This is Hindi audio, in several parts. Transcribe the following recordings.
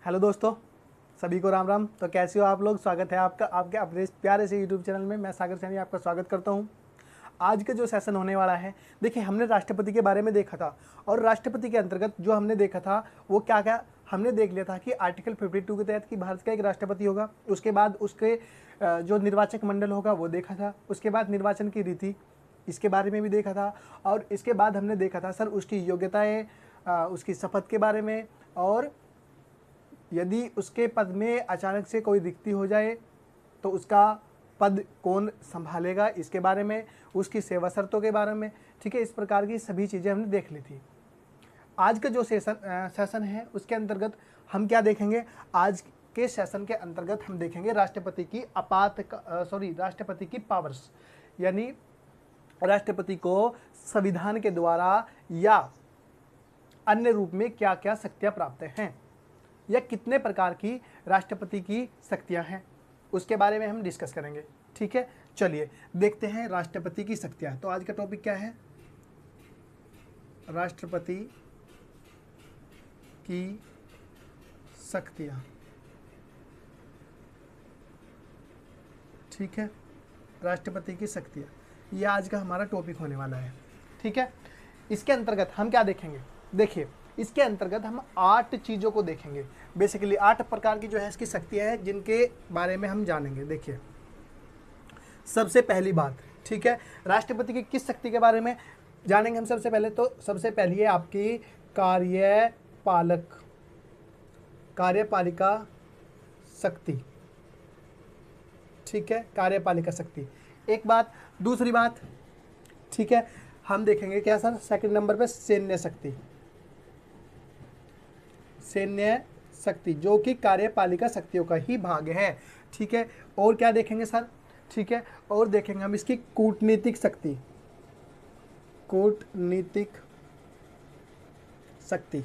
हेलो दोस्तों, सभी को राम राम। तो कैसे हो आप लोग? स्वागत है आपका आपके अपने इस प्यारे से यूट्यूब चैनल में। मैं सागर सैनी आपका स्वागत करता हूं। आज का जो सेशन होने वाला है, देखिए हमने राष्ट्रपति के बारे में देखा था और राष्ट्रपति के अंतर्गत जो हमने देखा था वो क्या क्या हमने देख लिया था कि आर्टिकल 52 के तहत कि भारत का एक राष्ट्रपति होगा। उसके बाद उसके जो निर्वाचक मंडल होगा वो देखा था। उसके बाद निर्वाचन की रीति, इसके बारे में भी देखा था। और इसके बाद हमने देखा था सर उसकी योग्यताएँ, उसकी शपथ के बारे में, और यदि उसके पद में अचानक से कोई रिक्ति हो जाए तो उसका पद कौन संभालेगा, इसके बारे में, उसकी सेवा शर्तों के बारे में। ठीक है, इस प्रकार की सभी चीज़ें हमने देख ली थी। आज का जो सेशन है उसके अंतर्गत हम क्या देखेंगे? आज के सेशन के अंतर्गत हम देखेंगे राष्ट्रपति की राष्ट्रपति की पावर्स, यानी राष्ट्रपति को संविधान के द्वारा या अन्य रूप में क्या क्या शक्तियाँ प्राप्त हैं, या कितने प्रकार की राष्ट्रपति की शक्तियां हैं, उसके बारे में हम डिस्कस करेंगे। ठीक है, चलिए देखते हैं राष्ट्रपति की शक्तियां। तो आज का टॉपिक क्या है? राष्ट्रपति की शक्तियां। ठीक है, राष्ट्रपति की शक्तियां, यह आज का हमारा टॉपिक होने वाला है। ठीक है, इसके अंतर्गत हम क्या देखेंगे? देखिए, इसके अंतर्गत हम 8 चीज़ों को देखेंगे। बेसिकली 8 प्रकार की जो है इसकी शक्तियाँ हैं जिनके बारे में हम जानेंगे। देखिए, सबसे पहली बात, ठीक है, राष्ट्रपति की किस शक्ति के बारे में जानेंगे हम सबसे पहले? तो सबसे पहली है आपकी कार्यपालिका शक्ति। ठीक है, कार्यपालिका शक्ति एक बात। दूसरी बात, ठीक है, हम देखेंगे क्या सर? सेकंड नंबर पे सैन्य शक्ति। सैन्य शक्ति जो कि कार्यपालिका शक्तियों का ही भाग है। ठीक है, और क्या देखेंगे सर? ठीक है, और देखेंगे हम इसकी कूटनीतिक शक्ति। कूटनीतिक शक्ति,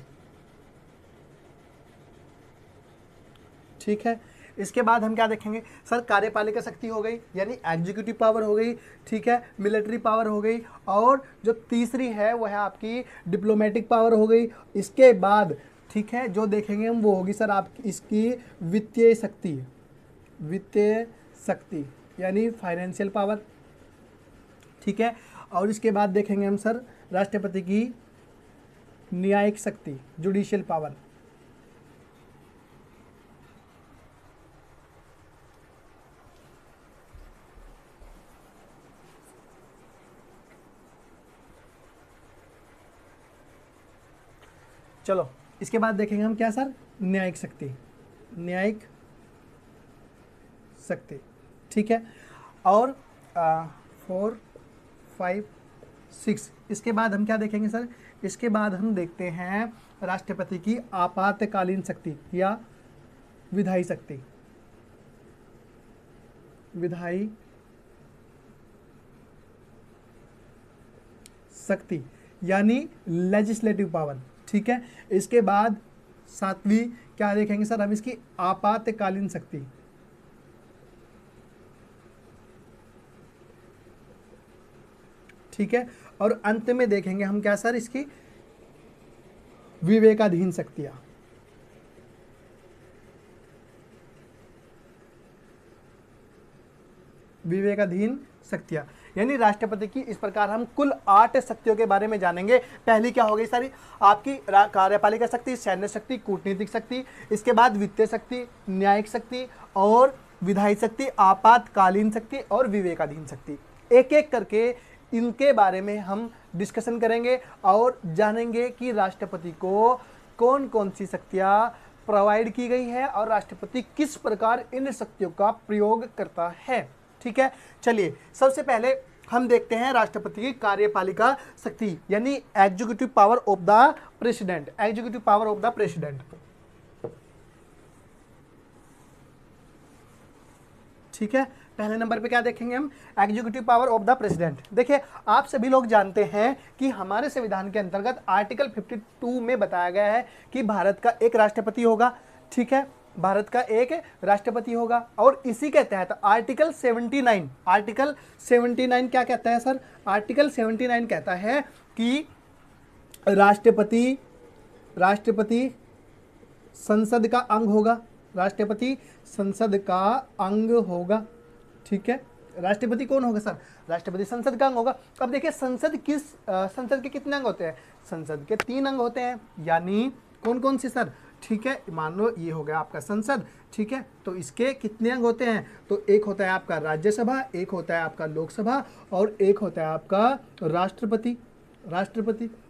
ठीक है। इसके बाद हम क्या देखेंगे सर? कार्यपालिका शक्ति हो गई, यानी एग्जीक्यूटिव पावर हो गई, ठीक है, मिलिट्री पावर हो गई, और जो तीसरी है वो है आपकी डिप्लोमेटिक पावर हो गई। इसके बाद ठीक है जो देखेंगे हम वो होगी सर आप इसकी वित्तीय शक्ति। वित्तीय शक्ति यानी फाइनेंशियल पावर। ठीक है, और इसके बाद देखेंगे हम सर राष्ट्रपति की न्यायिक शक्ति, जुडिशियल पावर। चलो, इसके बाद देखेंगे हम क्या सर? न्यायिक शक्ति। न्यायिक शक्ति, ठीक है। और 4, 5, 6, इसके बाद हम क्या देखेंगे सर? इसके बाद हम देखते हैं राष्ट्रपति की आपातकालीन शक्ति या विधायी शक्ति। विधायी शक्ति यानी लेजिस्लेटिव पावर। ठीक है, इसके बाद 7वीं क्या देखेंगे सर? हम इसकी आपातकालीन शक्ति। ठीक है, और अंत में देखेंगे हम क्या सर? इसकी विवेकाधीन शक्तियां। विवेकाधीन शक्तियां यानी राष्ट्रपति की इस प्रकार हम कुल 8 शक्तियों के बारे में जानेंगे। पहली क्या हो गई सारी? आपकी कार्यपालिका शक्ति, सैन्य शक्ति, कूटनीतिक शक्ति, इसके बाद वित्तीय शक्ति, न्यायिक शक्ति और विधायी शक्ति, आपातकालीन शक्ति और विवेकाधीन शक्ति। एक एक करके इनके बारे में हम डिस्कशन करेंगे और जानेंगे कि राष्ट्रपति को कौन कौन सी शक्तियाँ प्रोवाइड की गई है और राष्ट्रपति किस प्रकार इन शक्तियों का प्रयोग करता है। ठीक है, चलिए सबसे पहले हम देखते हैं राष्ट्रपति की कार्यपालिका शक्ति यानी executive power of the president. Executive power of the president, ठीक है। पहले नंबर पे क्या देखेंगे हम? Executive power of the president. देखिए, आप सभी लोग जानते हैं कि हमारे संविधान के अंतर्गत आर्टिकल 52 में बताया गया है कि भारत का एक राष्ट्रपति होगा। ठीक है, भारत का एक राष्ट्रपति होगा, और इसी के तहत आर्टिकल 79 क्या कहता है सर? आर्टिकल 79 कहता है कि राष्ट्रपति संसद का अंग होगा, राष्ट्रपति संसद का अंग होगा, ठीक है। राष्ट्रपति कौन होगा सर? राष्ट्रपति संसद का अंग होगा। अब देखिए संसद के कितने अंग होते हैं? संसद के 3 अंग होते हैं, यानी कौन कौन से सर? ठीक है, मान लो ये हो गया आपका संसद, ठीक है, तो इसके कितने अंग होते हैं? तो एक होता है आपका राज्यसभा, एक होता है आपका लोकसभा और एक होता है आपका राष्ट्रपति,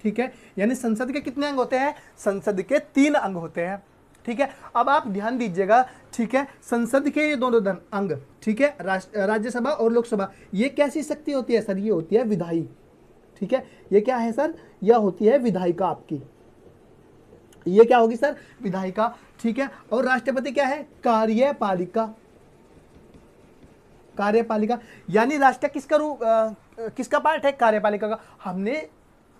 ठीक है। यानी संसद के कितने अंग होते हैं? संसद के 3 अंग होते हैं, ठीक है। अब आप ध्यान दीजिएगा, ठीक है, संसद के ये दोनों अंग, ठीक है, राज्यसभा और लोकसभा, ये कैसी शक्ति होती है सर? ये होती है विधायी, ठीक है। ये क्या है सर? यह होती है विधायिका आपकी, ये क्या होगी सर? विधायिका, ठीक है। और राष्ट्रपति क्या है? कार्यपालिका, यानी राष्ट्र किसका पार्ट है? कार्यपालिका का। हमने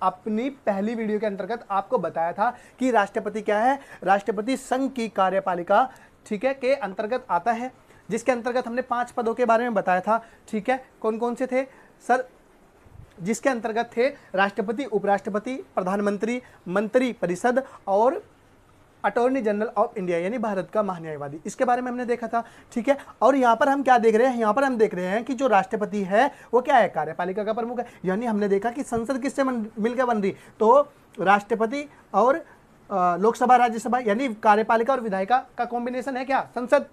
अपनी पहली वीडियो के अंतर्गत आपको बताया था कि राष्ट्रपति क्या है? राष्ट्रपति संघ की कार्यपालिका, ठीक है, के अंतर्गत आता है, जिसके अंतर्गत हमने 5 पदों के बारे में बताया था, ठीक है। कौन कौन से थे सर? जिसके अंतर्गत थे राष्ट्रपति, उपराष्ट्रपति, प्रधानमंत्री, मंत्री परिषद और अटॉर्नी जनरल ऑफ इंडिया, यानी भारत का महान्यायवादी। इसके बारे में हमने देखा था, ठीक है। और यहाँ पर हम क्या देख रहे हैं? यहाँ पर हम देख रहे हैं कि जो राष्ट्रपति है वो क्या है? कार्यपालिका का प्रमुख है। यानी हमने देखा कि संसद किससे मिलकर बन रही? तो राष्ट्रपति और लोकसभा, राज्यसभा, यानी कार्यपालिका और विधायिका का कॉम्बिनेशन है क्या? संसद।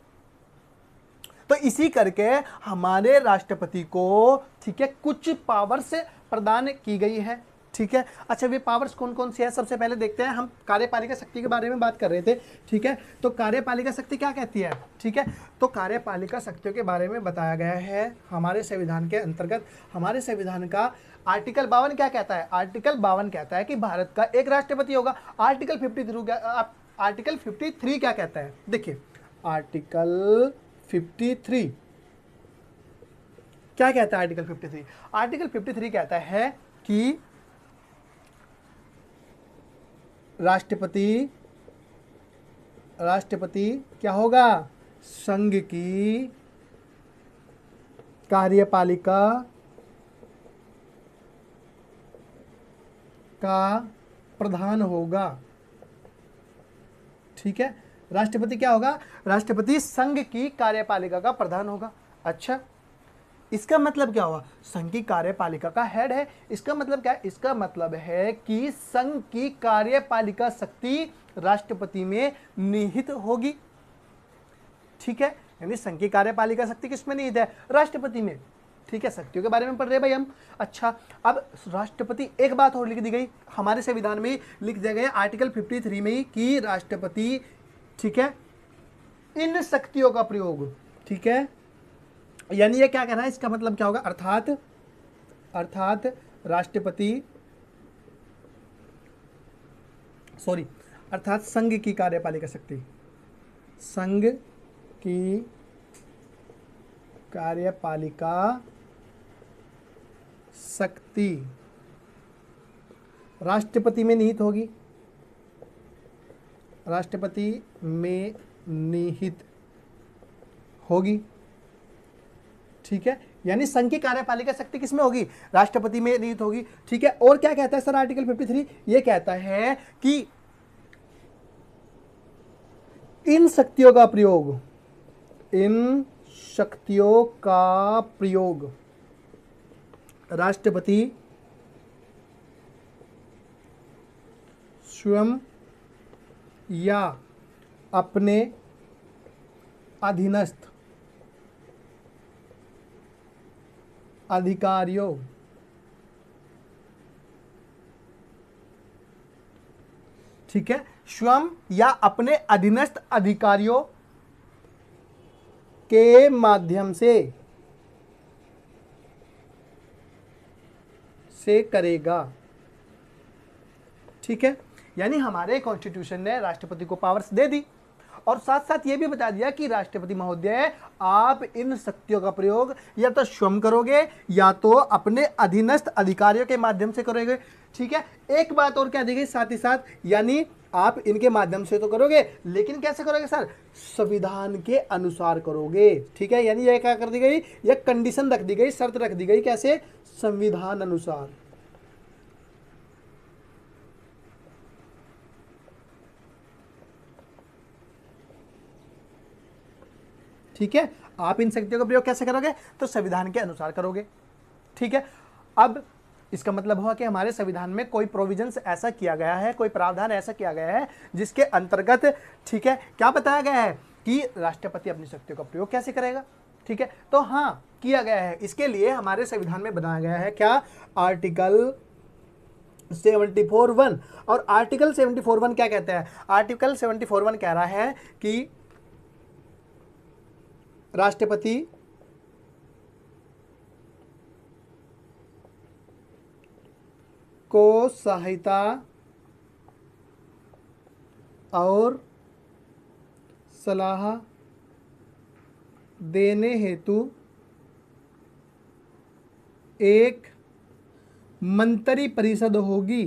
तो इसी करके हमारे राष्ट्रपति को, ठीक है, कुछ पावर्स प्रदान की गई है, ठीक है। अच्छा, वे पावर्स कौन कौन सी है? सबसे पहले देखते हैं। हम कार्यपालिका शक्ति के बारे में बात कर रहे थे, ठीक है। तो कार्यपालिका शक्ति क्या कहती है? ठीक है, तो कार्यपालिका शक्तियों के बारे में बताया गया है हमारे संविधान के अंतर्गत। हमारे संविधान का आर्टिकल 52 क्या कहता है? आर्टिकल 52 कहता है कि भारत का एक राष्ट्रपति होगा। आर्टिकल 53 क्या कहता है? देखिए, आर्टिकल 53 क्या कहता है? आर्टिकल 53 कहता है कि राष्ट्रपति क्या होगा? संघ की कार्यपालिका का प्रधान होगा, ठीक है। राष्ट्रपति क्या होगा? राष्ट्रपति संघ की कार्यपालिका का प्रधान होगा। अच्छा, इसका मतलब क्या हुआ? संघ की कार्यपालिका का हेड है। इसका मतलब क्या है? इसका मतलब है कि संघ की कार्यपालिका शक्ति राष्ट्रपति में निहित होगी, ठीक है। यानी संघ की कार्यपालिका शक्ति किसमें निहित है? राष्ट्रपति में, ठीक है। शक्तियों के बारे में पढ़ रहे भाई हम। अच्छा, अब राष्ट्रपति, एक बात और लिख दी गई हमारे संविधान में, लिख दिया गया आर्टिकल 53 में कि राष्ट्रपति, ठीक है, इन शक्तियों का प्रयोग, ठीक है, यानी ये क्या कह रहा है? इसका मतलब क्या होगा? अर्थात अर्थात संघ की कार्यपालिका शक्ति, संघ की कार्यपालिका शक्ति राष्ट्रपति में निहित होगी, राष्ट्रपति में निहित होगी, ठीक है। यानी संघ की कार्यपालिका शक्ति किसमें होगी? राष्ट्रपति में निहित होगी, ठीक है। और क्या कहता है सर आर्टिकल 53? ये कहता है कि इन शक्तियों का प्रयोग राष्ट्रपति स्वयं या अपने अधीनस्थ अधिकारियों, ठीक है, स्वयं या अपने अधीनस्थ अधिकारियों के माध्यम से करेगा, ठीक है। यानी हमारे कॉन्स्टिट्यूशन ने राष्ट्रपति को पावर्स दे दी और साथ साथ ये भी बता दिया कि राष्ट्रपति महोदय, आप इन शक्तियों का प्रयोग या तो स्वयं करोगे या तो अपने अधीनस्थ अधिकारियों के माध्यम से करोगे, ठीक है। एक बात और क्या दी गई साथ ही साथ, यानी आप इनके माध्यम से तो करोगे, लेकिन कैसे करोगे सर? संविधान के अनुसार करोगे, ठीक है। यानी यह क्या कर दी गई? यह कंडीशन रख दी गई, शर्त रख दी गई, कैसे? संविधान अनुसार। ठीक है, आप इन शक्तियों का प्रयोग कैसे करोगे? तो संविधान के अनुसार करोगे। ठीक है, अब इसका मतलब हुआ कि हमारे संविधान में कोई प्रोविजंस ऐसा किया गया है, कोई प्रावधान ऐसा किया गया है जिसके अंतर्गत, ठीक है, क्या बताया गया है कि राष्ट्रपति अपनी शक्तियों का प्रयोग कैसे करेगा। ठीक है, तो हाँ किया गया है। इसके लिए हमारे संविधान में बनाया गया है क्या? आर्टिकल 74(1). और आर्टिकल 74(1) क्या कहता है? आर्टिकल 74(1) कह रहा है कि राष्ट्रपति को सहायता और सलाह देने हेतु एक मंत्री परिषद होगी।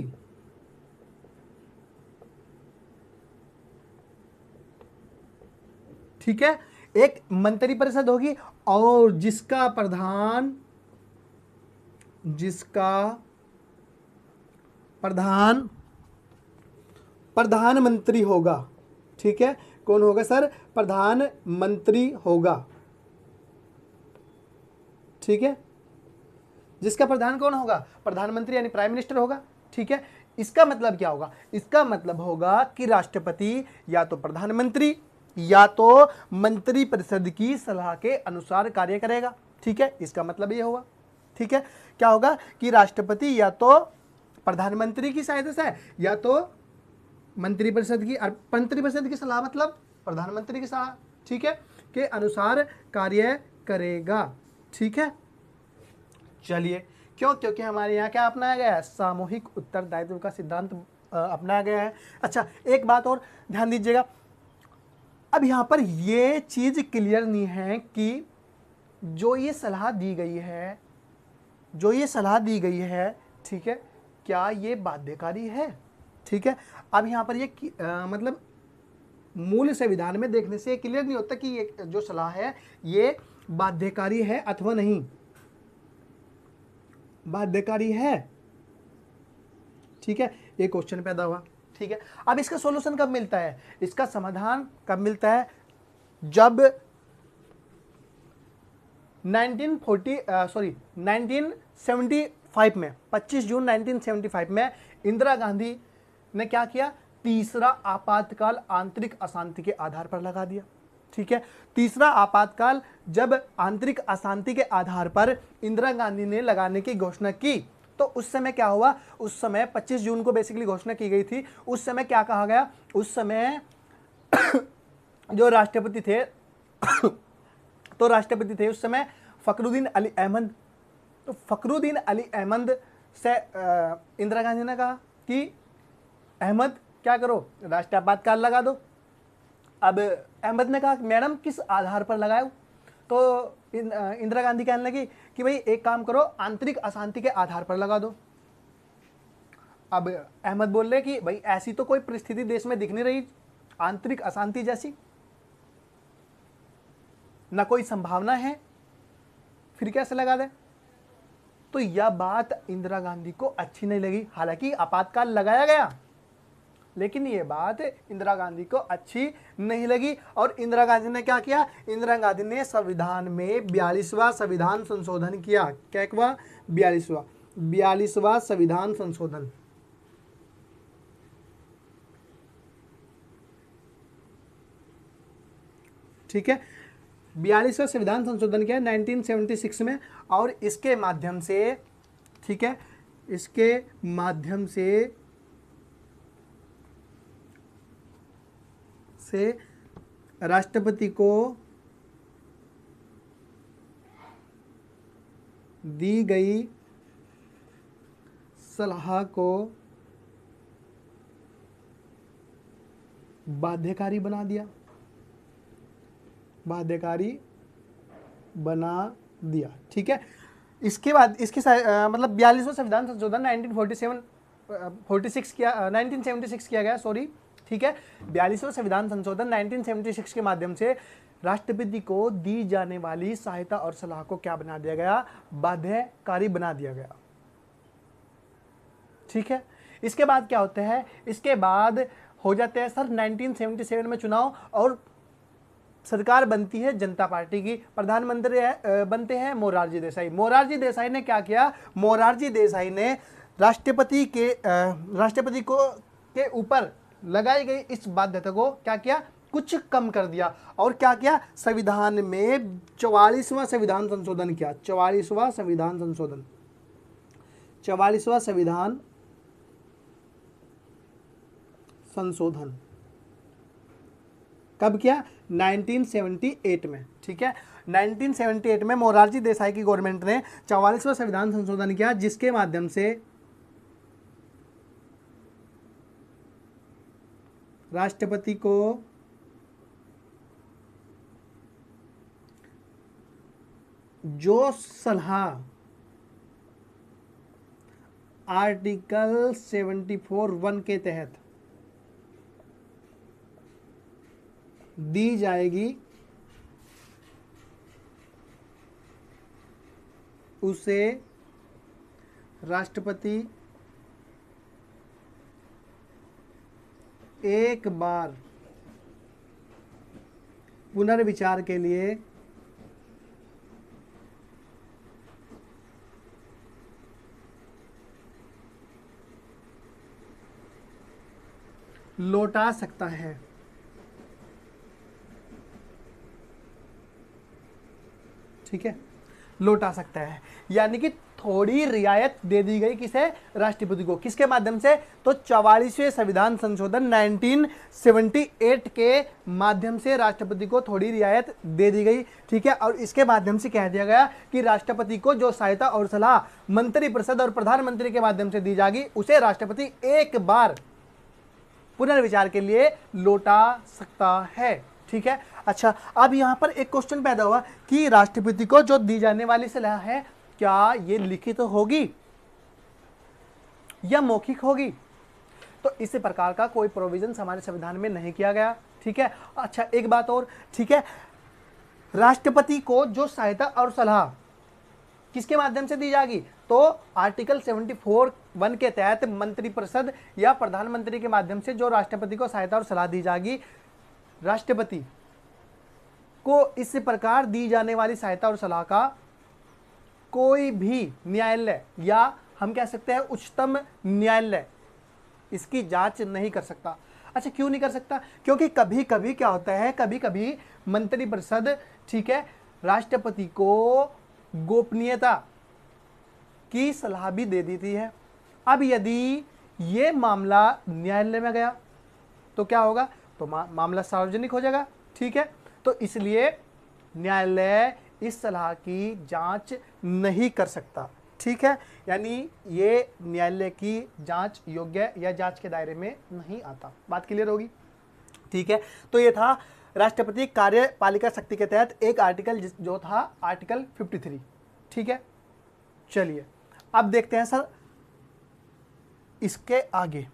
ठीक है, एक मंत्री परिषद होगी और जिसका प्रधानमंत्री होगा। ठीक है, कौन होगा सर? प्रधानमंत्री होगा। ठीक है, जिसका प्रधान कौन होगा? प्रधानमंत्री यानी प्राइम मिनिस्टर होगा। ठीक है, इसका मतलब क्या होगा? इसका मतलब होगा कि राष्ट्रपति या तो प्रधानमंत्री या तो मंत्री परिषद की सलाह के अनुसार कार्य करेगा। ठीक है, इसका मतलब ये होगा। ठीक है, क्या होगा कि राष्ट्रपति या तो प्रधानमंत्री की सहायता से या तो मंत्री परिषद की सलाह मतलब प्रधानमंत्री की सलाह, ठीक है, के अनुसार कार्य करेगा। ठीक है, चलिए, क्यों? क्योंकि हमारे यहाँ क्या अपनाया गया है? सामूहिक उत्तरदायित्व का सिद्धांत अपनाया गया है। अच्छा, एक बात और ध्यान दीजिएगा, अब यहाँ पर ये चीज क्लियर नहीं है कि जो ये सलाह दी गई है, ठीक है, क्या ये बाध्यकारी है? ठीक है, अब यहाँ पर ये मतलब मूल संविधान में देखने से क्लियर नहीं होता कि ये जो सलाह है ये बाध्यकारी है अथवा नहीं। बाध्यकारी है। ठीक है, ये क्वेश्चन पैदा हुआ। ठीक है, अब इसका सॉल्यूशन कब मिलता है? इसका समाधान कब मिलता है? जब 1975 में 25 जून 1975 में इंदिरा गांधी ने क्या किया? तीसरा आपातकाल आंतरिक अशांति के आधार पर लगा दिया। ठीक है, तीसरा आपातकाल जब आंतरिक अशांति के आधार पर इंदिरा गांधी ने लगाने की घोषणा की, तो उस समय क्या हुआ? उस समय 25 जून को बेसिकली घोषणा की गई थी। उस समय क्या कहा गया? उस समय जो राष्ट्रपति थे तो राष्ट्रपति थे उस समय फखरुद्दीन अली अहमद। तो फखरुद्दीन अली अहमद से इंदिरा गांधी ने कहा कि अहमद क्या करो, राष्ट्रीय आपातकाल लगा दो। अब अहमद ने कहा मैडम किस आधार पर लगाओ? तो इंदिरा गांधी कहने लगी कि भाई एक काम करो, आंतरिक अशांति के आधार पर लगा दो। अब अहमद बोल रहे कि भाई ऐसी तो कोई परिस्थिति देश में दिख नहीं रही आंतरिक अशांति जैसी, ना कोई संभावना है, फिर कैसे लगा दे? तो यह बात इंदिरा गांधी को अच्छी नहीं लगी। हालांकि आपातकाल लगाया गया, लेकिन ये बात इंदिरा गांधी को अच्छी नहीं लगी और इंदिरा गांधी ने क्या किया? इंदिरा गांधी ने संविधान में 42वां संविधान संशोधन किया। क्या हुआ? 42वां संविधान संशोधन। ठीक है, 42वां संविधान संशोधन किया 1976 में, और इसके माध्यम से, ठीक है, इसके माध्यम से राष्ट्रपति को दी गई सलाह को बाध्यकारी बना दिया। ठीक है, इसके बाद इसके मतलब 42वां संविधान संशोधन 1946 किया गया, सॉरी। ठीक है, 42वां संविधान संशोधन 1976 के माध्यम से राष्ट्रपति को दी जाने वाली सहायता और सलाह को क्या बना दिया गया? बाध्यकारी बना दिया गया। ठीक है, इसके बाद क्या होता है? इसके बाद हो जाते हैं सर 1977 में चुनाव, और सरकार बनती है जनता पार्टी की, प्रधानमंत्री बनते हैं मोरारजी देसाई। मोरारजी देसाई ने क्या किया, मोरारजी देसाई ने राष्ट्रपति को के ऊपर लगाई गई इस बाध्यता को क्या किया, कुछ कम कर दिया। और क्या किया, संविधान में 44वां संविधान संशोधन किया। 44वां संविधान संशोधन, 44वां संविधान संशोधन कब किया, 1978 में। ठीक है, 1978 में मोरारजी देसाई की गवर्नमेंट ने 44वां संविधान संशोधन किया, जिसके माध्यम से राष्ट्रपति को जो सलाह आर्टिकल 74(1) के तहत दी जाएगी उसे राष्ट्रपति एक बार पुनर्विचार के लिए लौटा सकता है। ठीक है, लौटा सकता है, यानी कि थोड़ी रियायत दे दी गई किसे, राष्ट्रपति को। किसके माध्यम से, तो 44वें संविधान संशोधन 1978 के माध्यम से राष्ट्रपति को थोड़ी रियायत दे दी गई। ठीक है, और इसके माध्यम से कह दिया गया कि राष्ट्रपति को जो सहायता और सलाह मंत्रिपरिषद और प्रधानमंत्री के माध्यम से दी जाएगी उसे राष्ट्रपति एक बार पुनर्विचार के लिए लौटा सकता है। ठीक है, अच्छा, अब यहां पर एक क्वेश्चन पैदा हुआ कि राष्ट्रपति को जो दी जाने वाली सलाह है क्या ये लिखित होगी या मौखिक होगी। तो इस प्रकार का कोई प्रोविजन हमारे संविधान में नहीं किया गया। ठीक है, अच्छा एक बात और, ठीक है, राष्ट्रपति को जो सहायता और सलाह किसके माध्यम से दी जाएगी, तो आर्टिकल 74(1) के तहत मंत्रिपरिषद या प्रधानमंत्री के माध्यम से जो राष्ट्रपति को सहायता और सलाह दी जाएगी, राष्ट्रपति को इस प्रकार दी जाने वाली सहायता और सलाह का कोई भी न्यायालय या हम कह सकते हैं उच्चतम न्यायालय इसकी जांच नहीं कर सकता। अच्छा, क्यों नहीं कर सकता, क्योंकि कभी कभी क्या होता है, कभी कभी मंत्रिपरिषद, ठीक है, राष्ट्रपति को गोपनीयता की सलाह भी दे देती है। अब यदि ये मामला न्यायालय में गया तो क्या होगा, तो मामला सार्वजनिक हो जाएगा। ठीक है, तो इसलिए न्यायालय इस सलाह की जांच नहीं कर सकता। ठीक है, यानी ये न्यायालय की जांच योग्य या जांच के दायरे में नहीं आता। बात क्लियर होगी। ठीक है, तो ये था राष्ट्रपति कार्यपालिका शक्ति के तहत एक आर्टिकल जो था आर्टिकल 53। ठीक है, चलिए अब देखते हैं सर इसके आगे।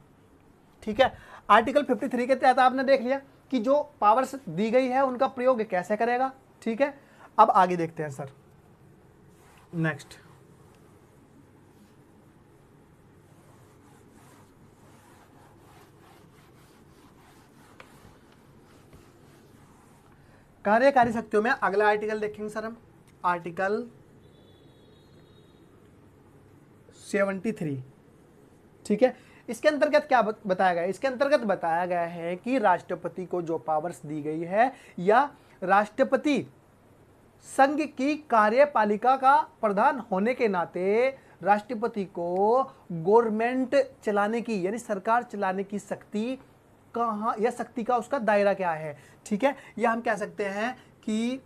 ठीक है, आर्टिकल 53 के तहत आपने देख लिया कि जो पावर्स दी गई है उनका प्रयोग कैसे करेगा। ठीक है, अब आगे देखते हैं सर नेक्स्ट। कार्यकारी शक्तियों में अगला आर्टिकल देखेंगे सर हम, आर्टिकल 73। ठीक है, इसके अंतर्गत क्या बताया गया है, इसके अंतर्गत बताया गया है कि राष्ट्रपति को जो पावर्स दी गई है या राष्ट्रपति संघ की कार्यपालिका का प्रधान होने के नाते राष्ट्रपति को गवर्नमेंट चलाने की यानी सरकार चलाने की शक्ति कहाँ या शक्ति का उसका दायरा क्या है। ठीक है, या हम कह सकते हैं कि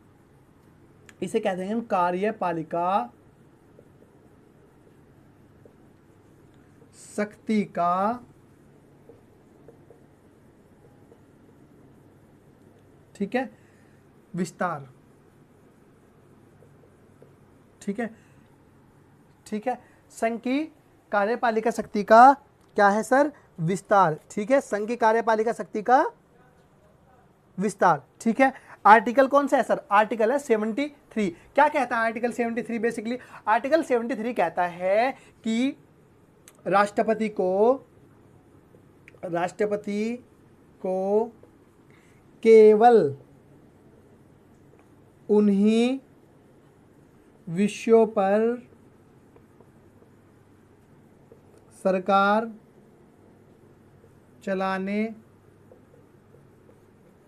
इसे कहते हैं हम कार्यपालिका शक्ति का ठीक है विस्तार। ठीक है, ठीक है, संघ की कार्यपालिका शक्ति का क्या है सर, विस्तार। ठीक है, संघ की कार्यपालिका शक्ति का विस्तार। ठीक है, आर्टिकल कौन सा है सर, आर्टिकल है 73। क्या कहता है आर्टिकल 73, बेसिकली आर्टिकल 73 कहता है कि राष्ट्रपति को केवल उन्हीं विषयों पर सरकार चलाने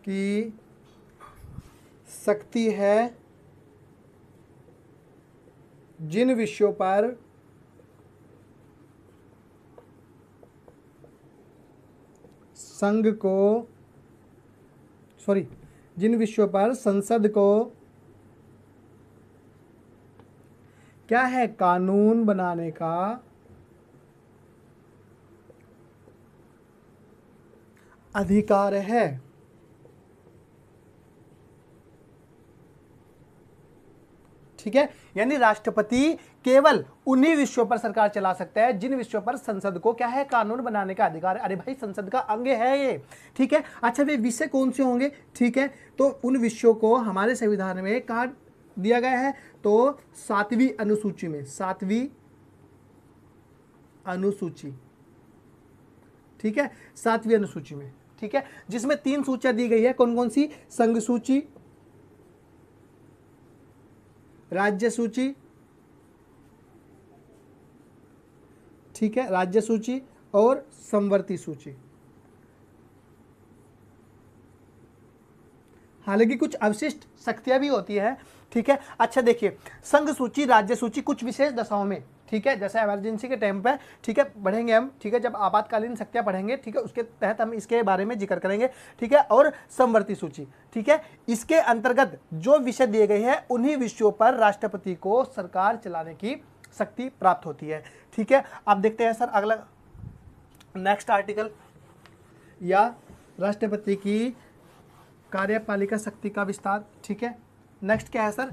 की शक्ति है जिन विषयों पर संघ को जिन विषयों पर संसद को क्या है, कानून बनाने का अधिकार है। ठीक है, यानी राष्ट्रपति केवल उन्हीं विषयों पर सरकार चला सकता है जिन विषयों पर संसद को क्या है, कानून बनाने का अधिकार है। अरे भाई, संसद का अंग है ये। ठीक है, अच्छा वे विषय कौन से होंगे? ठीक है, तो उन विषयों को हमारे संविधान में कहा दिया गया है, तो 7वीं अनुसूची में, 7वीं अनुसूची, ठीक है, 7वीं अनुसूची में, ठीक है, जिसमें 3 सूचियां दी गई है। कौन कौन सी? संघ सूची, राज्य सूची, ठीक है, राज्य सूची और समवर्ती सूची। हालांकि कुछ अवशिष्ट शक्तियां भी होती है। ठीक है, अच्छा देखिए, संघ सूची, राज्य सूची कुछ विशेष दशाओं में, ठीक है, जैसे इमरजेंसी के टाइम पे, ठीक है, पढ़ेंगे हम, ठीक है, जब आपातकालीन शक्तियां पढ़ेंगे, ठीक है, उसके तहत हम इसके बारे में जिक्र करेंगे। ठीक है, और समवर्ती सूची, ठीक है, इसके अंतर्गत जो विषय दिए गए हैं उन्हीं विषयों पर राष्ट्रपति को सरकार चलाने की शक्ति प्राप्त होती है। ठीक है, आप देखते हैं सर अगला नेक्स्ट आर्टिकल, या राष्ट्रपति की कार्यपालिका शक्ति का विस्तार। ठीक है, नेक्स्ट क्या है सर?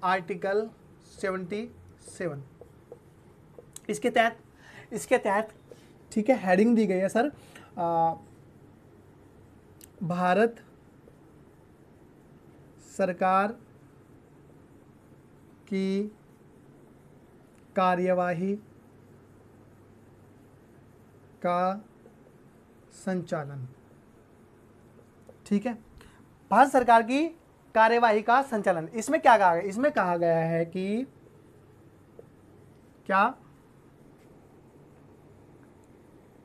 आर्टिकल 77। इसके तहत ठीक है, हेडिंग दी गई है सर, भारत सरकार की कार्यवाही का संचालन। ठीक है, भारत सरकार की कार्यवाही का संचालन। इसमें क्या कहा गया? इसमें कहा गया है कि क्या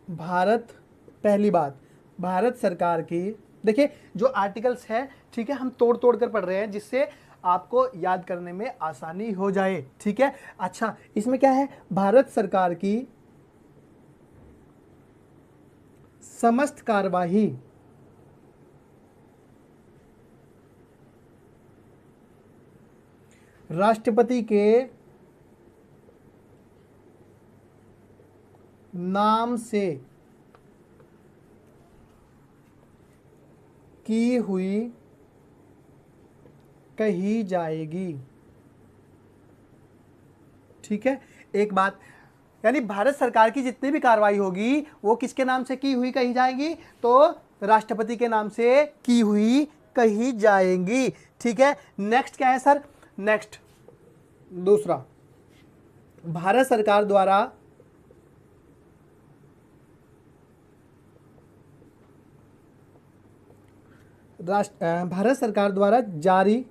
पहली बात, भारत सरकार की, देखिए जो आर्टिकल्स है, ठीक है, हम तोड़ तोड़ कर पढ़ रहे हैं जिससे आपको याद करने में आसानी हो जाए। ठीक है, अच्छा इसमें क्या है? भारत सरकार की समस्त कार्यवाही राष्ट्रपति के नाम से की हुई कही जाएगी। ठीक है, एक बात, यानी भारत सरकार की जितनी भी कार्रवाई होगी वो किसके नाम से की हुई कही जाएगी? तो राष्ट्रपति के नाम से की हुई कही जाएंगी। ठीक है, नेक्स्ट क्या है सर? नेक्स्ट दूसरा, भारत सरकार द्वारा भारत सरकार द्वारा जारी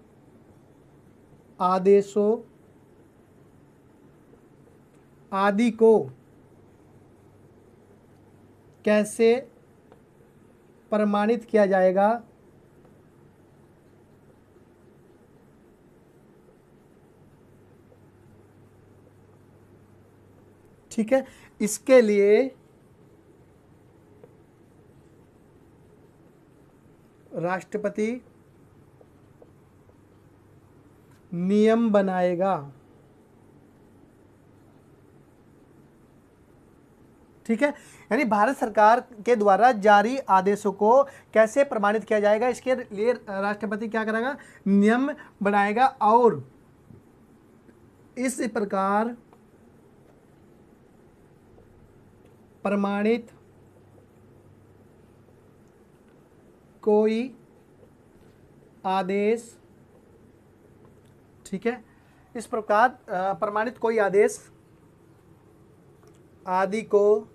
आदेशों आदि को कैसे प्रमाणित किया जाएगा? ठीक है, इसके लिए राष्ट्रपति नियम बनाएगा। ठीक है, यानी भारत सरकार के द्वारा जारी आदेशों को कैसे प्रमाणित किया जाएगा, इसके लिए राष्ट्रपति क्या करेगा? नियम बनाएगा, और इस प्रकार प्रमाणित कोई आदेश, ठीक है, इस प्रकार प्रमाणित कोई आदेश आदि को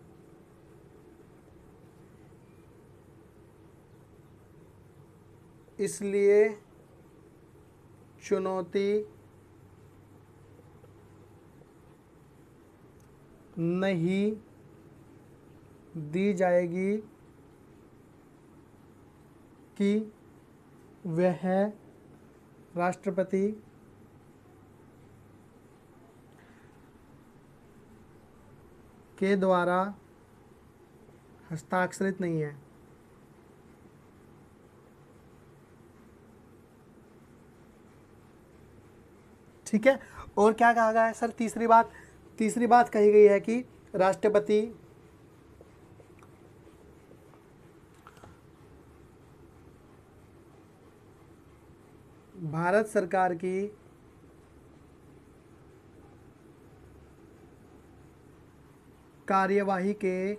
इसलिए चुनौती नहीं दी जाएगी कि वह राष्ट्रपति के द्वारा हस्ताक्षरित नहीं है। ठीक है। और क्या कहा गया है सर? तीसरी बात कही गई है कि राष्ट्रपति भारत सरकार की कार्यवाही के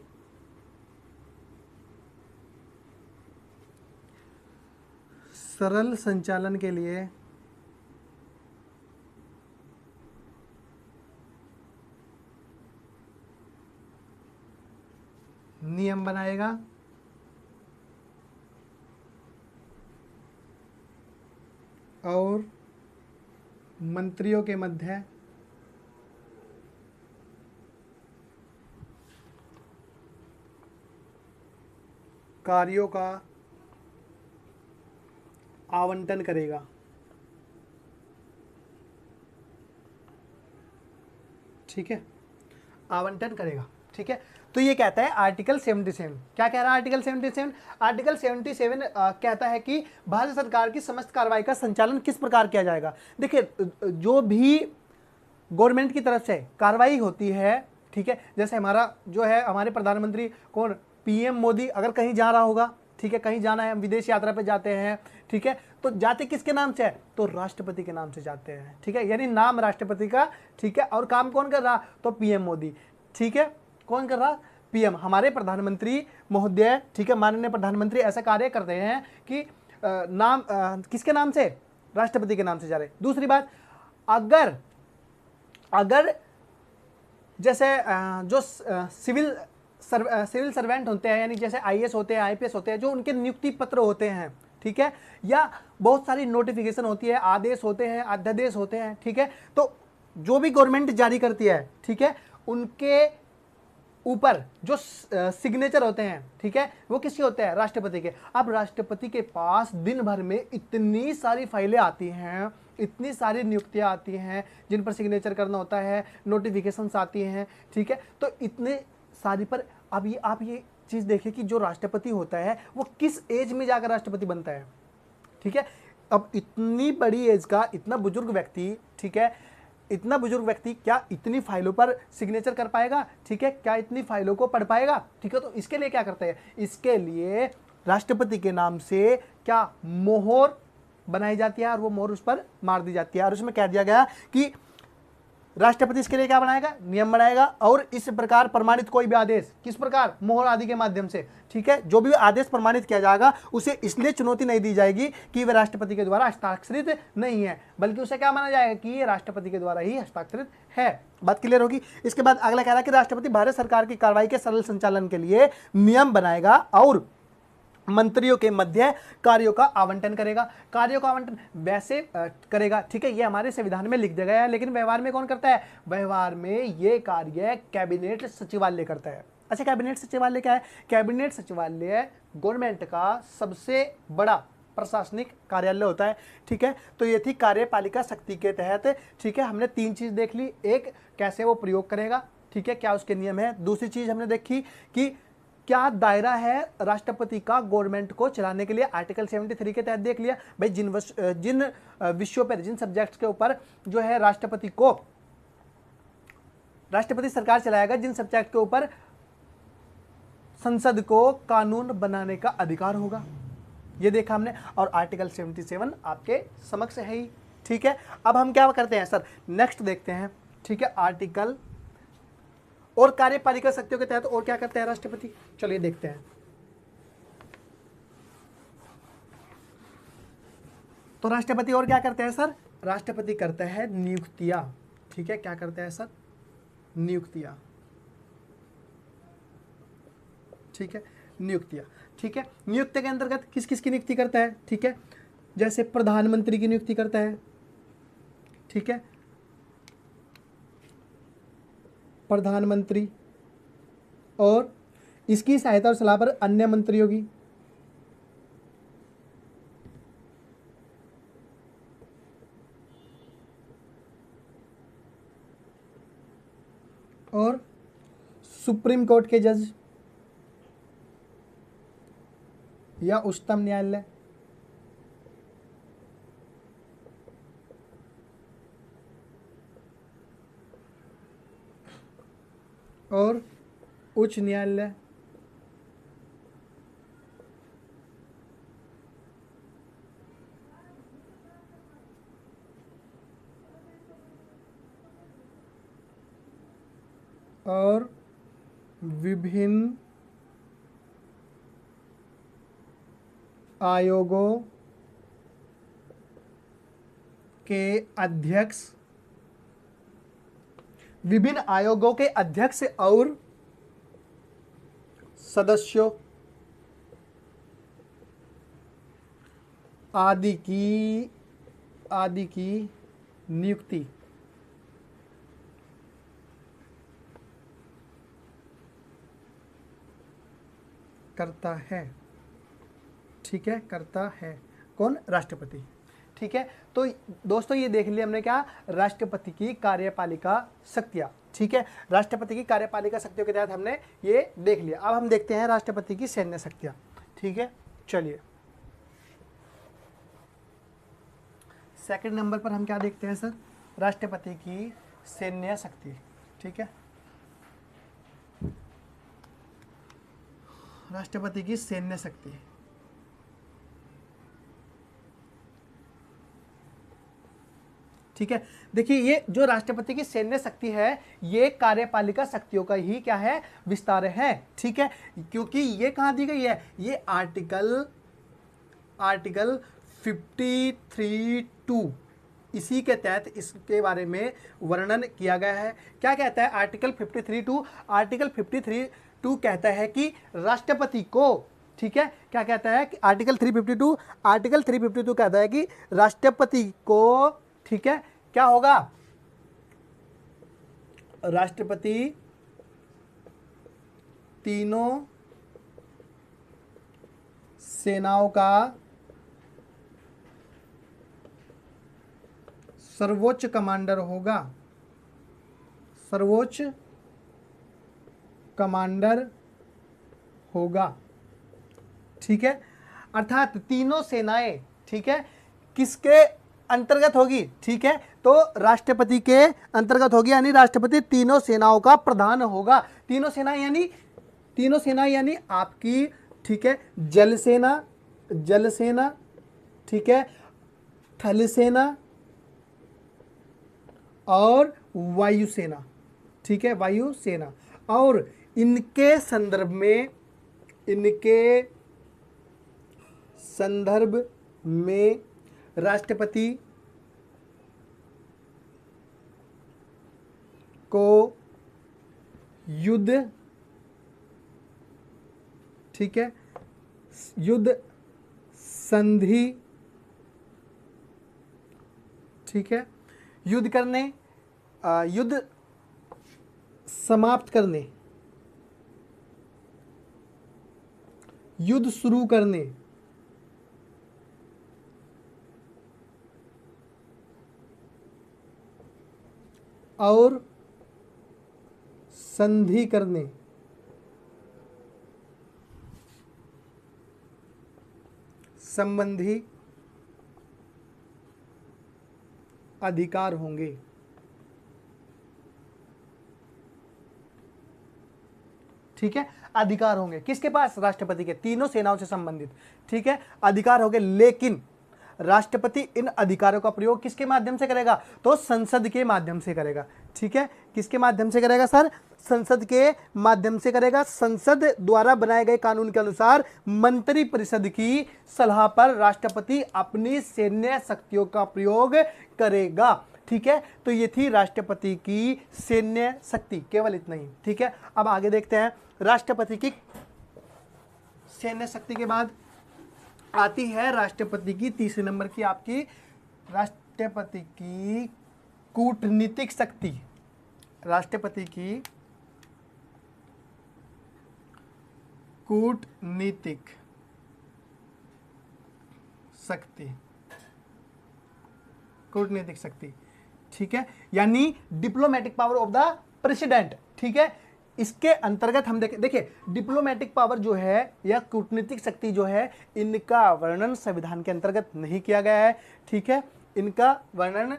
सरल संचालन के लिए नियम बनाएगा और मंत्रियों के मध्य कार्यों का आवंटन करेगा। ठीक है, आवंटन करेगा। ठीक है, तो ये कहता है आर्टिकल 77। क्या कह रहा है आर्टिकल 77? आर्टिकल 77 कहता है कि भारत सरकार की समस्त कार्रवाई का संचालन किस प्रकार किया जाएगा। देखिए, जो भी गवर्नमेंट की तरफ से कार्रवाई होती है, ठीक है, जैसे हमारा जो है हमारे प्रधानमंत्री कौन, पीएम मोदी, अगर कहीं जा रहा होगा, ठीक है, कहीं जाना है, विदेश यात्रा पे जाते हैं, ठीक है, तो जाते किसके नाम से है? तो राष्ट्रपति के नाम से जाते हैं। ठीक है, यानी नाम राष्ट्रपति का। ठीक है, और काम कौन कर रहा? तो पीएम मोदी। ठीक है, कौन कर रहा? पीएम, हमारे प्रधानमंत्री महोदय, ठीक है, माननीय प्रधानमंत्री ऐसा कार्य करते हैं कि नाम किसके नाम से? राष्ट्रपति के नाम से जा रहे। दूसरी बात, अगर जैसे जो सिविल सर्वेंट होते हैं, यानी जैसे आईएएस होते हैं, आईपीएस होते हैं, जो उनके नियुक्ति पत्र होते हैं, ठीक है, या बहुत सारी नोटिफिकेशन होती है, आदेश होते हैं, अध्यादेश होते हैं, ठीक है, तो जो भी गवर्नमेंट जारी करती है, ठीक है, उनके ऊपर जो सिग्नेचर होते हैं, ठीक है, वो किसके होते हैं? राष्ट्रपति के। अब राष्ट्रपति के पास दिन भर में इतनी सारी फाइलें आती हैं, इतनी सारी नियुक्तियां आती हैं जिन पर सिग्नेचर करना होता है, नोटिफिकेशंस आती हैं, ठीक है, तो इतने सारी पर अब ये आप ये चीज़ देखिए कि जो राष्ट्रपति होता है वो किस एज में जाकर राष्ट्रपति बनता है। ठीक है, अब इतनी बड़ी एज का इतना बुजुर्ग व्यक्ति, ठीक है, इतना बुजुर्ग व्यक्ति क्या इतनी फाइलों पर सिग्नेचर कर पाएगा? ठीक है, क्या इतनी फाइलों को पढ़ पाएगा? ठीक है, तो इसके लिए क्या करते हैं? इसके लिए राष्ट्रपति के नाम से क्या मोहर बनाई जाती है और वो मोहर उस पर मार दी जाती है, और उसमें कह दिया गया कि राष्ट्रपति इसके लिए क्या बनाएगा? नियम बनाएगा, और इस प्रकार प्रमाणित कोई भी आदेश, किस प्रकार? मोहर आदि के माध्यम से, ठीक है, जो भी आदेश प्रमाणित किया जाएगा उसे इसलिए चुनौती नहीं दी जाएगी कि वह राष्ट्रपति के द्वारा हस्ताक्षरित नहीं है, बल्कि उसे क्या माना जाएगा कि ये राष्ट्रपति के द्वारा ही हस्ताक्षरित है। बात क्लियर होगी। इसके बाद अगला कह रहा है कि राष्ट्रपति भारत सरकार की कार्रवाई के सरल संचालन के लिए नियम बनाएगा और मंत्रियों के मध्य कार्यों का आवंटन करेगा। कार्यों का आवंटन वैसे करेगा, ठीक है, ये हमारे संविधान में लिख दिया गया है, लेकिन व्यवहार में कौन करता है? व्यवहार में ये कार्य कैबिनेट सचिवालय करता है। अच्छा, कैबिनेट सचिवालय क्या है? कैबिनेट सचिवालय गवर्नमेंट का सबसे बड़ा प्रशासनिक कार्यालय होता है। ठीक है, तो ये थी कार्यपालिका शक्ति के तहत। ठीक है, हमने 3 चीज देख ली। एक, कैसे वो प्रयोग करेगा, ठीक है, क्या उसके नियम है। दूसरी चीज हमने देखी कि क्या दायरा है राष्ट्रपति का गवर्नमेंट को चलाने के लिए, आर्टिकल 73 के तहत देख लिया। भाई जिन विषयों पर, जिन सब्जेक्ट्स के ऊपर जो है राष्ट्रपति सरकार चलाएगा, जिन सब्जेक्ट के ऊपर संसद को कानून बनाने का अधिकार होगा, ये देखा हमने। और आर्टिकल 77 आपके समक्ष है ही। ठीक है, अब हम क्या करते हैं सर? नेक्स्ट देखते हैं। ठीक है, आर्टिकल और कार्यपालिका शक्तियों के तहत और क्या करते हैं राष्ट्रपति, चलिए देखते हैं। तो राष्ट्रपति और क्या करते हैं सर? राष्ट्रपति करता है नियुक्तियां। ठीक है, क्या करते हैं सर? नियुक्तियां। ठीक है, नियुक्तियां। ठीक है, नियुक्ति के अंतर्गत किस किस की नियुक्ति करता है? ठीक है, जैसे प्रधानमंत्री की नियुक्ति करता है, ठीक है, प्रधानमंत्री और इसकी सहायता और सलाह पर अन्य मंत्रियों की, और सुप्रीम कोर्ट के जज या उच्चतम न्यायालय, और उच्च न्यायालय, और विभिन्न आयोगों के अध्यक्ष, विभिन्न आयोगों के अध्यक्ष और सदस्यों आदि की नियुक्ति करता है। ठीक है, करता है कौन? राष्ट्रपति। ठीक है, तो दोस्तों ये देख लिया हमने क्या, राष्ट्रपति की कार्यपालिका शक्तियाँ। ठीक है, राष्ट्रपति की कार्यपालिका शक्तियों के तहत हमने ये देख लिया। अब हम देखते हैं राष्ट्रपति की सैन्य शक्तियाँ। ठीक है, चलिए सेकंड नंबर पर हम क्या देखते हैं सर? राष्ट्रपति की सैन्य शक्ति। ठीक है, राष्ट्रपति की सैन्य शक्ति। ठीक है, देखिए ये जो राष्ट्रपति की सैन्य शक्ति है ये कार्यपालिका शक्तियों का ही क्या है, विस्तार है। ठीक है, क्योंकि ये कहाँ दी गई है, ये आर्टिकल 53(2) इसी के तहत इसके बारे में वर्णन किया गया है। क्या कहता है आर्टिकल 53(2)? आर्टिकल 53(2) कहता है कि राष्ट्रपति को, ठीक है, क्या कहता है कि आर्टिकल 352 कहता है कि राष्ट्रपति को, ठीक है, क्या होगा, राष्ट्रपति तीनों सेनाओं का सर्वोच्च कमांडर होगा, सर्वोच्च कमांडर होगा। ठीक है, अर्थात तीनों सेनाएं, ठीक है, किसके अंतर्गत होगी? ठीक है, तो राष्ट्रपति के अंतर्गत होगी, यानी राष्ट्रपति तीनों सेनाओं का प्रधान होगा। तीनों सेनाएं यानी आपकी, ठीक है, जल सेना, ठीक है, थल सेना और वायुसेना। ठीक है, वायुसेना। और इनके संदर्भ में राष्ट्रपति को युद्ध, ठीक है, युद्ध संधि, ठीक है, युद्ध समाप्त करने, युद्ध शुरू करने और संधि करने संबंधी अधिकार होंगे। ठीक है, अधिकार होंगे किसके पास? राष्ट्रपति के, तीनों सेनाओं से संबंधित, ठीक है, अधिकार होंगे। लेकिन राष्ट्रपति इन अधिकारों का प्रयोग किसके माध्यम से करेगा? तो संसद के माध्यम से करेगा। ठीक है, किसके माध्यम से करेगा सर? संसद के माध्यम से करेगा। संसद द्वारा बनाए गए कानून के अनुसार मंत्रिपरिषद की सलाह पर राष्ट्रपति अपनी सैन्य शक्तियों का प्रयोग करेगा। ठीक है, तो ये थी राष्ट्रपति की सैन्य शक्ति, केवल इतना ही। ठीक है, अब आगे देखते हैं। राष्ट्रपति की सैन्य शक्ति के बाद आती है राष्ट्रपति की तीसरे नंबर की आपकी, राष्ट्रपति की कूटनीतिक शक्ति, राष्ट्रपति की कूटनीतिक शक्ति, कूटनीतिक शक्ति, ठीक है, यानी diplomatic power of the president, ठीक है। इसके अंतर्गत हम देखिए डिप्लोमेटिक पावर जो है या कूटनीतिक शक्ति जो है, इनका वर्णन संविधान के अंतर्गत नहीं किया गया है, ठीक है, इनका वर्णन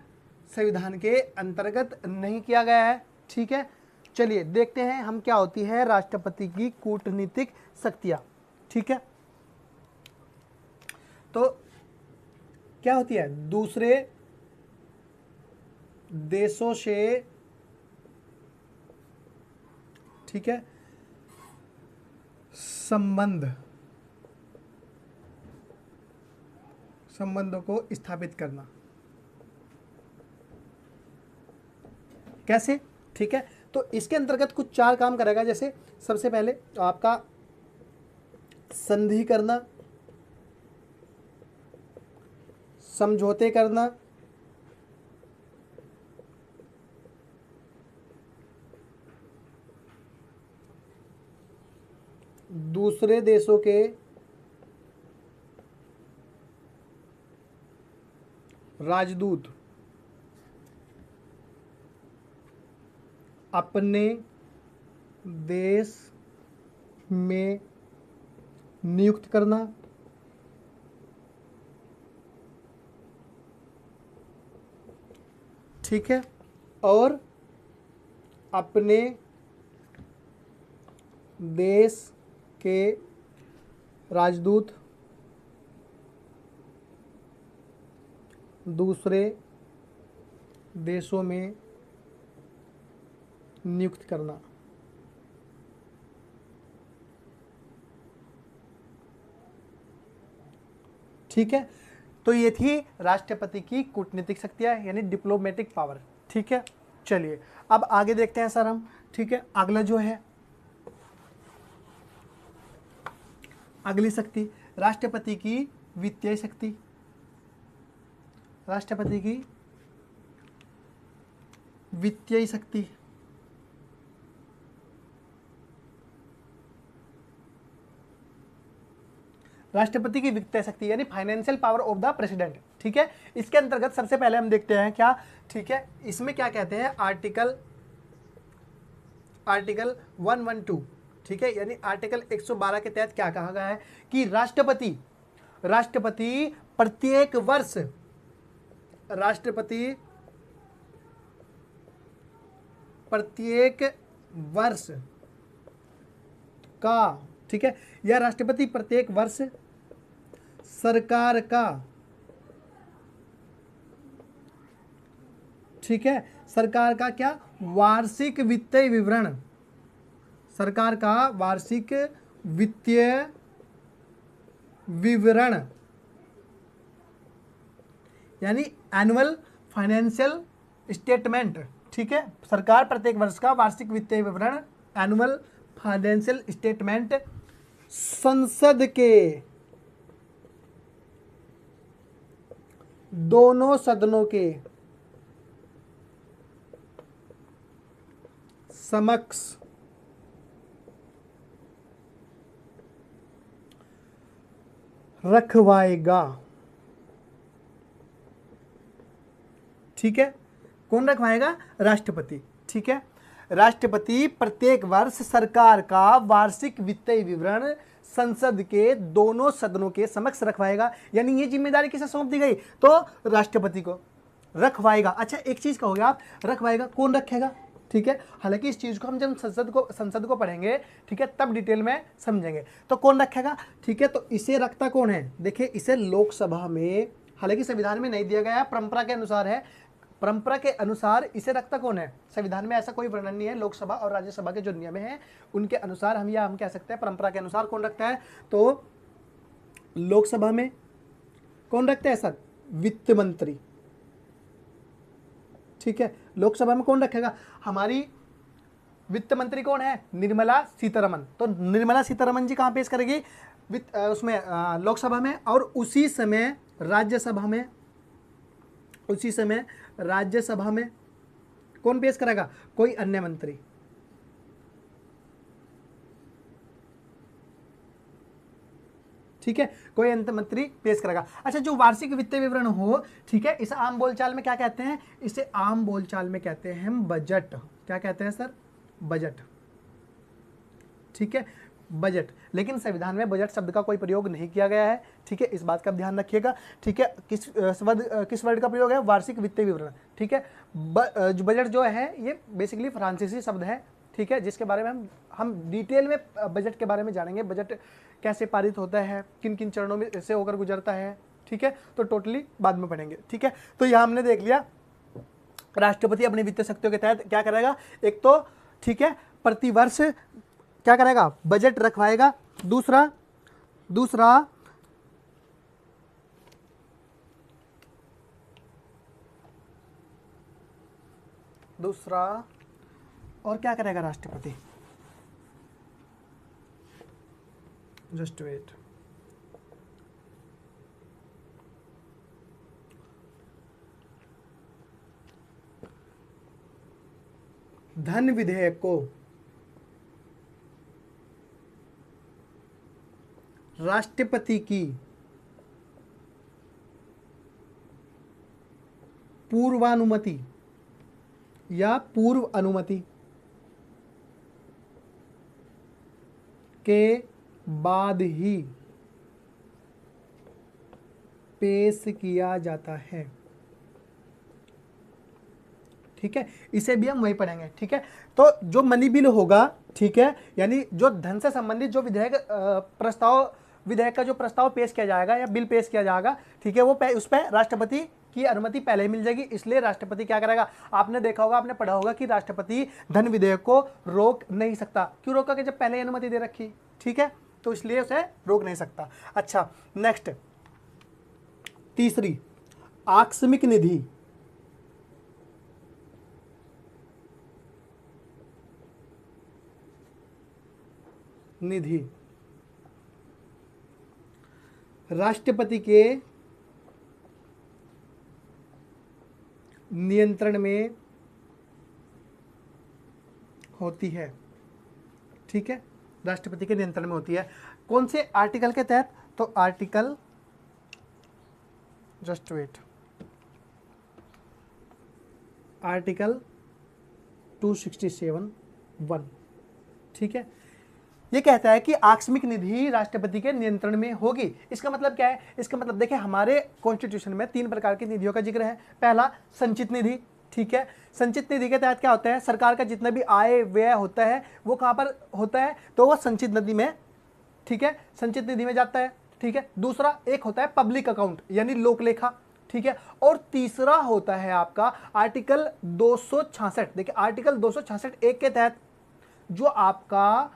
संविधान के अंतर्गत नहीं किया गया है, ठीक है। चलिए देखते हैं हम क्या होती है राष्ट्रपति की कूटनीतिक शक्तियां, ठीक है। तो क्या होती है, दूसरे देशों से, ठीक है, संबंधों को स्थापित करना, कैसे, ठीक है। तो इसके अंतर्गत कुछ 4 काम करेगा। जैसे सबसे पहले आपका संधि करना, समझौते करना, दूसरे देशों के राजदूत अपने देश में नियुक्त करना, ठीक है, और अपने देश के राजदूत दूसरे देशों में नियुक्त करना, ठीक है। तो ये थी राष्ट्रपति की कूटनीतिक शक्तियां यानी डिप्लोमेटिक पावर, ठीक है। चलिए अब आगे देखते हैं सर हम, ठीक है। अगला जो है अगली शक्ति राष्ट्रपति की वित्तीय शक्ति, राष्ट्रपति की वित्तीय शक्ति, राष्ट्रपति की वित्तीय शक्ति यानी financial power of the president, ठीक है। इसके अंतर्गत सबसे पहले हम देखते हैं क्या, ठीक है, इसमें क्या कहते हैं, आर्टिकल 112, ठीक है, यानी आर्टिकल 112 के तहत क्या कहा गया है कि राष्ट्रपति प्रत्येक वर्ष का, ठीक है, यह राष्ट्रपति प्रत्येक वर्ष सरकार का, ठीक है, सरकार का क्या, वार्षिक वित्तीय विवरण, सरकार का वार्षिक वित्तीय विवरण यानी एनुअल फाइनेंशियल स्टेटमेंट, ठीक है, सरकार प्रत्येक वर्ष का वार्षिक वित्तीय विवरण एनुअल फाइनेंशियल स्टेटमेंट संसद के दोनों सदनों के समक्ष रखवाएगा, ठीक है। कौन रखवाएगा, राष्ट्रपति, ठीक है। राष्ट्रपति प्रत्येक वर्ष सरकार का वार्षिक वित्तीय विवरण संसद के दोनों सदनों के समक्ष रखवाएगा, यानी ये जिम्मेदारी किसे सौंप दी गई, तो राष्ट्रपति को रखवाएगा। अच्छा एक चीज कहोगे आप, रखवाएगा कौन रखेगा, ठीक है, हालांकि इस चीज को हम जब संसद को पढ़ेंगे, ठीक है, तब डिटेल में समझेंगे। तो कौन रखेगा, ठीक है, तो इसे रखता कौन है, देखिए इसे लोकसभा में, हालांकि संविधान में नहीं दिया गया है, परंपरा के अनुसार है, परंपरा के अनुसार इसे रखता कौन है, संविधान में ऐसा कोई वर्णन नहीं है, लोकसभा और राज्यसभा के जो नियम हैं उनके अनुसार हम कह सकते हैं परंपरा के अनुसार कौन रखता है, तो लोकसभा में कौन रखता है सर, वित्त मंत्री, ठीक है। लोकसभा में कौन रखेगा, हमारी वित्त मंत्री कौन है, निर्मला सीतारमन, तो निर्मला सीतारमन जी कहाँ पेश करेगी, उसमें लोकसभा में, और उसी समय राज्यसभा में कौन पेश करेगा? कोई अन्य मंत्री। ठीक है, कोई अंत मंत्री पेश करेगा। अच्छा, जो वार्षिक वित्तीय विवरण हो, ठीक है, इसे आम बोलचाल में क्या कहते हैं? इसे आम बोलचाल में कहते हैं हम बजट। क्या कहते हैं सर? बजट। ठीक है, बजट। लेकिन संविधान में बजट शब्द का कोई प्रयोग नहीं किया गया है। ठीक है, इस बात का ध्यान रखिएगा। ठीक है, किस वर्ड का प्रयोग है? वार्षिक वित्तीय विवरण। ठीक है, जो बजट जो है ये बेसिकली फ्रांसीसी शब्द है। ठीक है, जिसके बारे में हम डिटेल में बजट के बारे में जानेंगे। बजट कैसे पारित होता है, किन किन चरणों में से होकर गुजरता है। ठीक है, तो टोटली बाद में पढ़ेंगे। ठीक है, तो यहाँ हमने देख लिया राष्ट्रपति अपनी वित्तीय शक्तियों के तहत क्या करेगा। एक तो ठीक है, प्रतिवर्ष क्या करेगा? बजट रखवाएगा। दूसरा और क्या करेगा राष्ट्रपति? Just wait. धन विधेयक को राष्ट्रपति की पूर्वानुमति या पूर्व अनुमति के बाद ही पेश किया जाता है। ठीक है, इसे भी हम वही पढ़ेंगे। ठीक है, तो जो मनी बिल होगा, ठीक है, यानी जो धन से संबंधित जो विधेयक का जो प्रस्ताव पेश किया जाएगा या बिल पेश किया जाएगा, ठीक है, वो उस पर राष्ट्रपति की अनुमति पहले ही मिल जाएगी। इसलिए राष्ट्रपति क्या करेगा? आपने देखा होगा, आपने पढ़ा होगा कि राष्ट्रपति धन विधेयक को रोक नहीं सकता। क्यों रोका? कि जब पहले ही अनुमति दे रखी। ठीक है, तो इसलिए उसे रोक नहीं सकता। अच्छा, नेक्स्ट तीसरी, आकस्मिक निधि। राष्ट्रपति के नियंत्रण में होती है। ठीक है, राष्ट्रपति के नियंत्रण में होती है। कौन से आर्टिकल के तहत? तो आर्टिकल जस्ट वेट, आर्टिकल 267(1). ठीक है, ये कहता है कि आकस्मिक निधि राष्ट्रपति के नियंत्रण में होगी। इसका मतलब क्या है? इसका मतलब देखिए, हमारे कॉन्स्टिट्यूशन में 3 प्रकार की निधियों का जिक्र है। पहला, संचित निधि। ठीक है, संचित निधि के तहत क्या होता है? सरकार का जितना भी आय व्यय होता है वो कहाँ पर होता है? तो वो संचित निधि में, ठीक है, संचित निधि में जाता है। ठीक है, दूसरा एक होता है पब्लिक अकाउंट यानी लोक लेखा। ठीक है, और तीसरा होता है आपका आर्टिकल 266। देखिए, आर्टिकल 266(1) के तहत जो आपका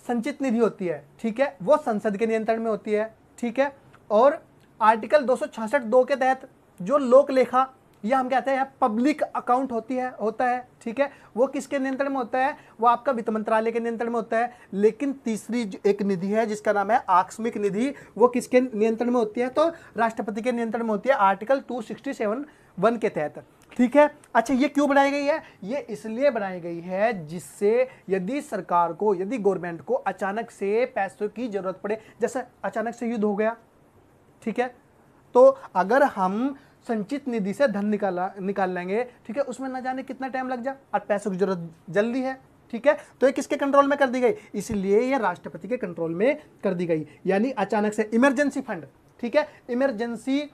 संचित निधि होती है, ठीक है, वो संसद के नियंत्रण में होती है। ठीक है, और आर्टिकल 266(2) के तहत जो लोक लेखा या हम कहते हैं पब्लिक अकाउंट होता है, ठीक है, वो किसके नियंत्रण में होता है? वो आपका वित्त मंत्रालय के नियंत्रण में होता है। लेकिन तीसरी एक निधि है जिसका नाम है आकस्मिक निधि, वो किसके नियंत्रण में होती है? तो राष्ट्रपति के नियंत्रण में होती है, आर्टिकल 267(1) के तहत। ठीक है, अच्छा, ये क्यों बनाई गई है? ये इसलिए बनाई गई है जिससे यदि सरकार को, यदि गवर्नमेंट को अचानक से पैसों की जरूरत पड़े, जैसे अचानक से युद्ध हो गया, ठीक है, तो अगर हम संचित निधि से धन निकाल लेंगे, ठीक है, उसमें न जाने कितना टाइम लग जाए और पैसों की जरूरत जल्दी है। ठीक है, तो ये किसके कंट्रोल में कर दी गई? इसलिए ये राष्ट्रपति के कंट्रोल में कर दी गई। यानी अचानक से इमरजेंसी फंड, ठीक है, इमरजेंसी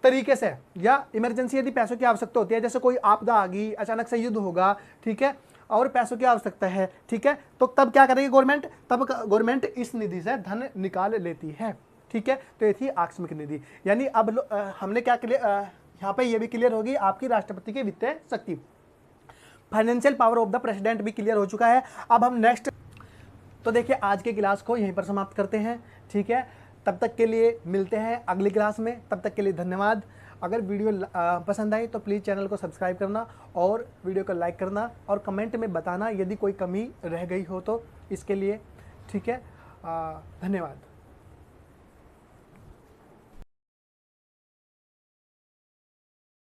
तरीके से, या इमरजेंसी यदि पैसों की आवश्यकता होती है, जैसे कोई आपदा आ गई, अचानक से युद्ध होगा, ठीक है, और पैसों की आवश्यकता है, ठीक है, तो तब क्या करेगी गवर्नमेंट? तब गवर्नमेंट इस निधि से धन निकाल लेती है। ठीक है, तो ये थी आकस्मिक निधि। यानी अब हमने क्या क्लियर, यहाँ पे ये भी क्लियर होगी आपकी राष्ट्रपति की वित्तीय शक्ति। Financial power of the president भी क्लियर हो चुका है। अब हम नेक्स्ट, तो देखिए आज के क्लास को यहीं पर समाप्त करते हैं। ठीक है, तब तक के लिए मिलते हैं अगली क्लास में। तब तक के लिए धन्यवाद। अगर वीडियो पसंद आई तो प्लीज़ चैनल को सब्सक्राइब करना और वीडियो को लाइक करना और कमेंट में बताना यदि कोई कमी रह गई हो तो इसके लिए। ठीक है, धन्यवाद।